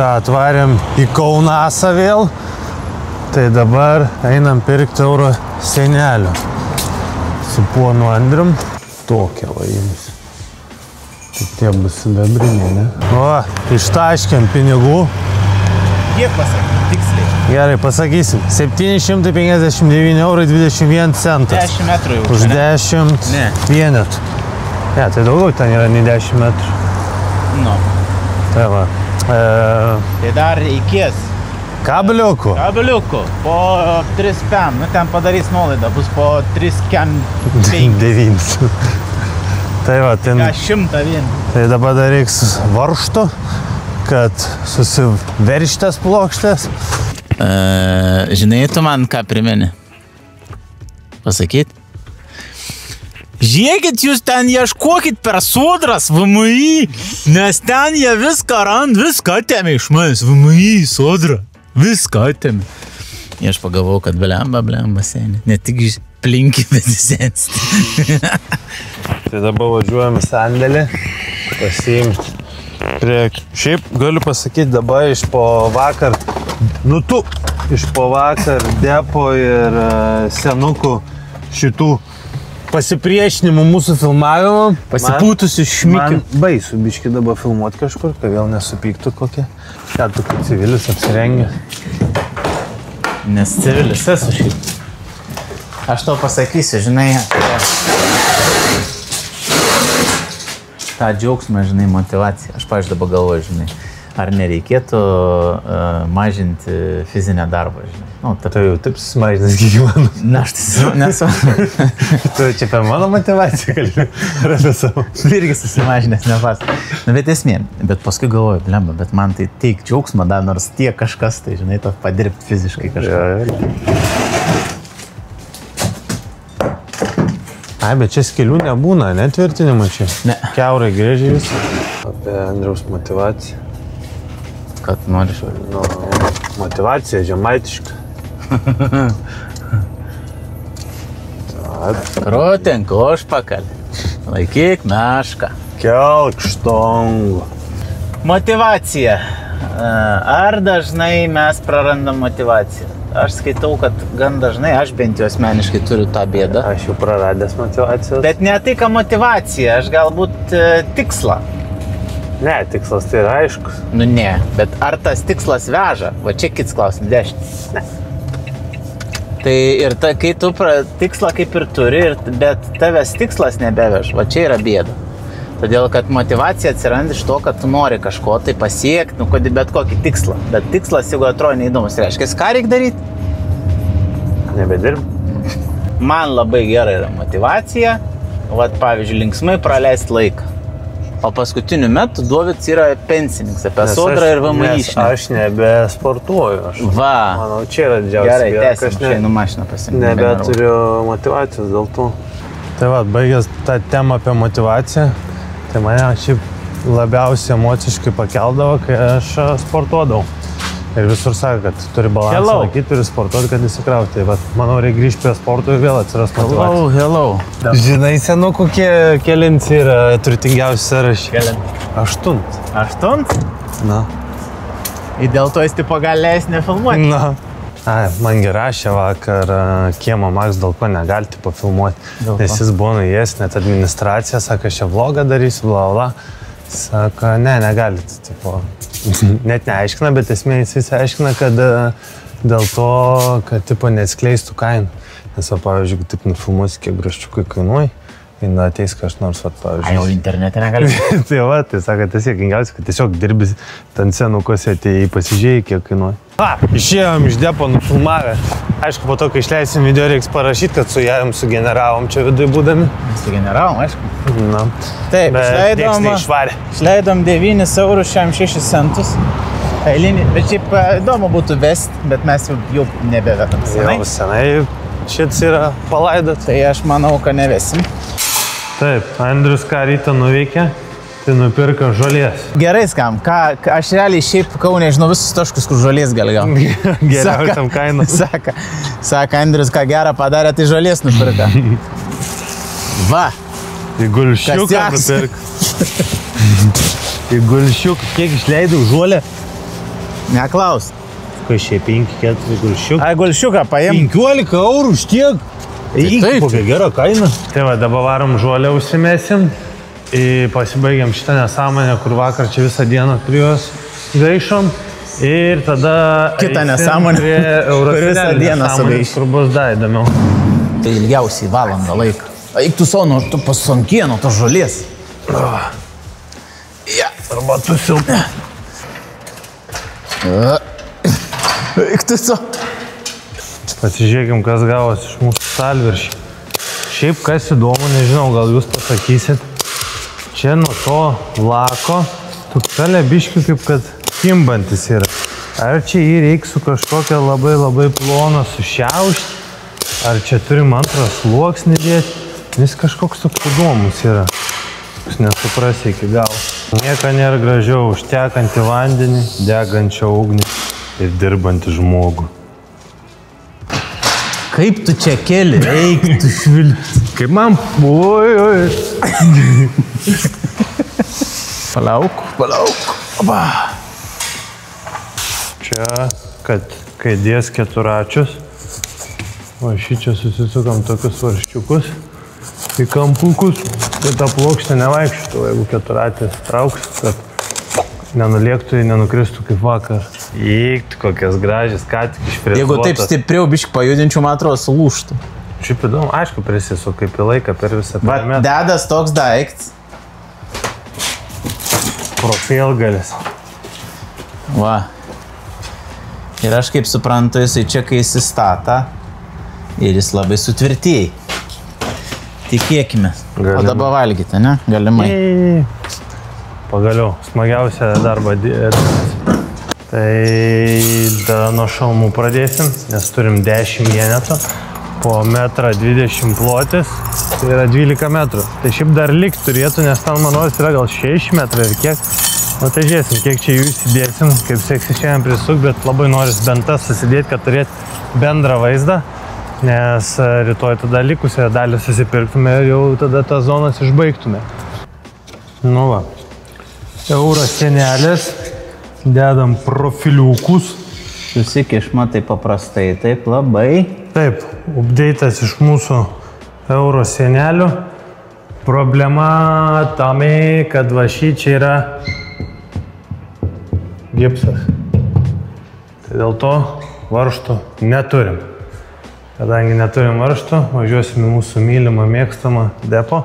Atvarėm į Kaunasą vėl, tai dabar einam pirkti euro senelio su ponu Andrium. Tokia va jums. Tai tie bus sidabriniai, ne? O, ištaškėm pinigų. Kiek pasakyt, tiksliai? Gerai, pasakysim. 759 eurų 21 centas. 10 metrų jau. Už 10 vienetų. Ne, tai daugiau ten yra nei 10 metrų. Nu. Tai va. Tai dar reikės Kabeliukų. po 3 pem, nu ten padarys nuolaidą, bus po 3 kem 9. Tai va, ten... 100 vien. Tai dabar dar reiks varžtų, kad susiverštas plokštės. Žinai, tu man ką primeni? Pasakyt? Žiūrėkit, jūs ten ieškokit per Sodras, VMI, nes ten jie viską rand, viską atėmė iš manęs, VMI, Sodra, viską atėmė. Ir aš pagalvojau, kad blemba seniai, ne tik plinki, bet sensti. Tai dabar važiuojam į sandėlį, pasiimti priekį. Šiaip galiu pasakyti dabar iš po vakar, iš po vakar depo ir senukų šitų pasipriešinimų mūsų filmavimo. Pasipūtusių šmikių. Man baisu biški dabar filmuoti kažkur, kad vėl nesupyktų kokie. Ką tu kaip civilis apsirengia? Nes civilis esu šiaip. Aš tau pasakysiu, žinai, tą džiaugsmą, žinai, motivaciją. Aš, pavyzdžiui, dabar galvoju, žinai, ar nereikėtų mažinti fizinę darbą, žinai. Nu, Tai jau taip susimažinas gyvenimas. Na, aš tai nesu. Tu čia apie mano motivaciją kalbėjai, ar apie savo? Irgi susimažinęs, nepas. Na, bet esmė. Bet paskui galvoju, blemba, bet man tai teik džiaugsmą, dar nors tiek kažkas, tai, žinai, to padirbti fiziškai kažką. Ai, bet čia skelių nebūna, netvirtinimą čia? Ne. Kiaurai grėžiai vis. Apie Andriaus motivaciją. Ką tu nori švarį? Nu, motivacija žemaitiška. Krūtink, užpakalį. Laikyk mešką. Kelk štongų. Motivacija. Ar dažnai mes prarandam motivaciją? Aš skaitau, kad gan dažnai, aš bent jau asmeniškai turiu tą bėdą. Aš jau praradęs motivacijos. Bet ne tai, ką motivacija, aš galbūt tikslą. Ne, tikslas tai yra aiškus. Nu ne, bet ar tas tikslas veža? Va čia kits klausimas, 10. Ne. Tai ir kai tu tikslą kaip ir turi, bet tavęs tikslas nebevež, va čia yra bėda. Todėl, kad motivacija atsiranda iš to, kad tu nori kažko tai pasiekti, nu, bet kokį tikslą. Bet tikslas, jeigu atrodo neįdomus, reiškia, ką reikia daryti? Nebedirb. Man labai gerai yra motivacija, vat, pavyzdžiui, linksmai praleisti laiką. O paskutiniu metu Dovydas yra pensininkas, apie Sodrą ir VMI išnė. Aš nebesportuoju. Va. Manau, čia yra didžiausia. Gerai, tęsim, čia einu mašiną pasimti. Nebeturiu motivacijos dėl to. Tai va, baigęs tą temą apie motivaciją, tai mane šiaip labiausiai emociškai pakeldavo, kai aš sportuodavau. Ir visur sako, kad turi balansą laikyti, turi sportuoti, kad įsikrauti. Tai va, manau, reikia grįžti prie sporto ir vėl atsiras motivacija. Hello. Žinai, senu, kokie kelinti yra turtingiausi sąrašai? Kelinti. 8. 8? Na. Ir dėl to jis tipo gali leis nefilmuoti? Na. Ai, man rašė vakar kiemo Max, dėl ko negali tipo filmuoti. Nes jis buvo nuėjęs net administraciją, sako, aš čia vlogą darysiu, bla bla. Sako, ne, negalit, tipo. Net neaiškina, bet esmė jis visi aiškina, kad dėl to, kad tipo neatskleistų kainų. Nes, pavyzdžiui, taip nufilmuosi, kiek graščiukai kainuoja, ir ateis kažkas nors, pavyzdžiui. Ai, jau internete negali. Tai va, tai sako, tas juokingiausia, kad tiesiog dirbi ten senukose, atėjai pasižiūrėjai, kiek kainuoja. Išėjom iš depo nufilmavę. Aišku, po to, kai išleisim video, reiks parašyti, kad su jam sugeneravom čia viduje būdami. Sugeneravom, aišku. Na. Taip, išleidom 9 eurų 6 centus. Eilinį, bet šiaip įdomu būtų vesti, bet mes jau nebevedam senai. Jau senai šits yra palaidat. Tai aš manau, kad nevesim. Taip, Andrius ką rytą nuveikė, tai nupirko žolės. Gerai skam, aš realiai šiaip Kaune žinau visus taškus, kur žolės gali gauti. Geriausiam kainom. Saka, Andrius, ką gerą padarė, tai žolės nupirka. Va. Tai gulšiuką nupirko. Tai gulšiuką, kiek išleidau žolę? Neklaus. Kai šiaip 5-4 gulšiukai. Ai, gulšiuką paėm. 15 eurų už tiek. Taip. Kokia gera kaina. Tai va, dabar varom žuolę užsimesim. Pasibaigiam šitą nesąmonę, kur vakar čia visą dieną prie jos gaišom. Ir tada... Kita nesąmonė, kur visą dieną sugaišom. Kur bus dar įdomiau. Tai ilgiausiai valandą laiką. Eik tu savo, tu pasankieno, to žolės. Ja. Arba tu silpna. Eik tu savo. Pasižiūrėkim, kas gavos iš mūsų stalviršį. Šiaip kas įdomu, nežinau, gal jūs pasakysit. Čia nuo to lako tuktelė biškių kaip kad kimbantis yra. Ar čia jį reikia su kažkokia labai plona sušiaušti, ar čia turim antrą sluoksnį dėti. Vis kažkoks toks įdomus yra. Jūs nesuprasi iki galo. Nieka nėra gražiau už tekantį vandenį, degančią ugnį ir dirbantį žmogų. Kaip tu čia keli? Eik tu švilpti. Kaip man... Oi. Palauk. Oba. Čia, kad kai dės keturačius, o šį čia susisukam tokius varščiukus į kampukus, tai ta plokštė nevaikščiutų, jeigu keturatės trauks, kad nenulėktų, nenukristų kaip vakar. Eik, kokias gražias, ką tik išpresuotas. Jeigu taip stipriau biškį pajudinčiau, man atrodo, sulūštų. Šiaip įdomu, aišku, prisisu kaip į laiką per visą perimetrą. Dedas toks daiktas. Profilgalis. Va. Ir aš kaip suprantu, jisai čia kai įsistata ir jis labai sutvirtėjai. Tikėkime. O dabar valgyti, ne? Galimai. Pagaliau, smagiausia darbo dienas. Tai tada nuo šalmų pradėsim, nes turim 10 vienetų, po 1,20 m plotis, tai yra 12 metrų. Tai šiaip dar likt turėtų, nes ten manos yra gal 6 metrai ir kiek. Nu tai žiūrėsim, kiek čia jų įsidėsim, kaip seksis šiandien prisuk, bet labai noris bent tas susidėti, kad turėti bendrą vaizdą, nes rytoj tada likusią dalį susipirktume ir jau tada tą zonas išbaigtume. Nu va, euro sienelės. Dedam profiliukus. Susikišma taip paprastai, taip labai. Taip, updeitas iš mūsų euro sienelių. Problema tame, kad va šį čia yra gipsas. Tai dėl to varžtų neturim. Kadangi neturim varžtų, važiuosim į mūsų mylimą, mėgstamą depo.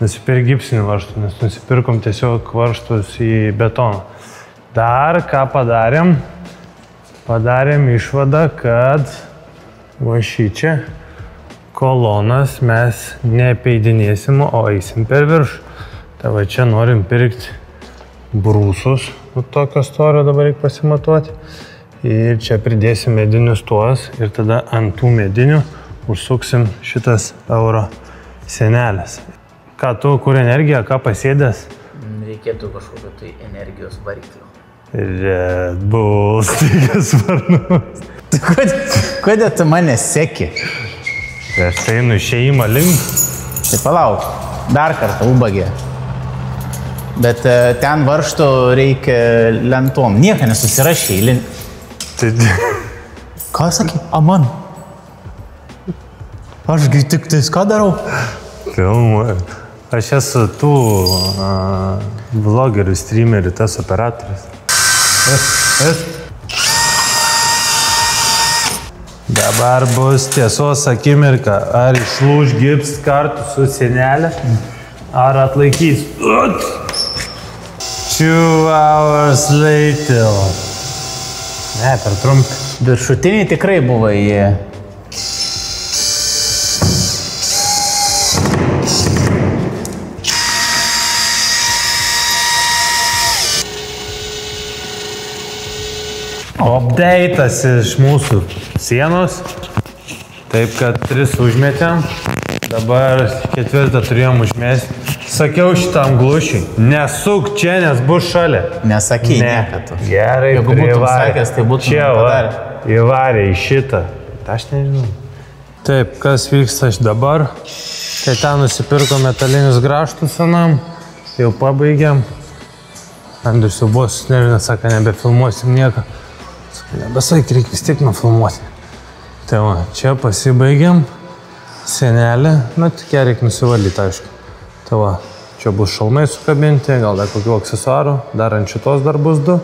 Nusipirk gipsinį varžtų, nes nusipirkom tiesiog varžtus į betoną. Dar ką padarėm? Padarėm išvadą, kad va šičia kolonas mes neapeidinėsim, o eisim per viršų. Tai va čia norim pirkti brūsus, tokio storio dabar reikia pasimatuoti. Ir čia pridėsim medinius tuos ir tada ant tų medinių užsuksim šitas euro sienelės. Ką tu, kur energija, ką pasėdės? Reikėtų kažkokio tai energijos variklio. Red Bull stikės varnus. Kodėl tu mane seki? Aš tai išėjimą link. Tai palauk, dar kartą ubagė. Bet ten varžtų reikia lentom. Nieko nesusirašė. Ką sakė? Man. Aš tik tais ką darau? Filmuoju. Aš esu tų vlogerių, streamerių, tas operatorius. Dabar bus tiesos akimirka. Ar išlūž gips kartu su sienelė, ar atlaikys. 2 hours later. Ne, per trumpi. Viršutiniai tikrai buvo jie. Update'as iš mūsų sienos, taip kad 3 užmetėm, dabar 4 turėjom užmesti. Sakiau šitam glušiui, nesuk čia, nes bus šalia. Nesakai niekad. Gerai, jeigu būtum sakęs, tai būtum čia įvarė į šitą. Aš nežinau. Taip, kas vyksta dabar, tai ten nusipirko metalinius grąžtus senam, jau pabaigiam. Andrius jau buvo susinervinęs, sako, nebefilmuosim nieką. Nebesaik, reikia vis tiek nufilmuoti. Tai va, čia pasibaigiam. Senelė, nu tik ją reikia nusivalyti, aišku. Tai va, čia bus šalmai sukabinti, gal dar kokių aksesuarų, dar ant šitos dar bus 2.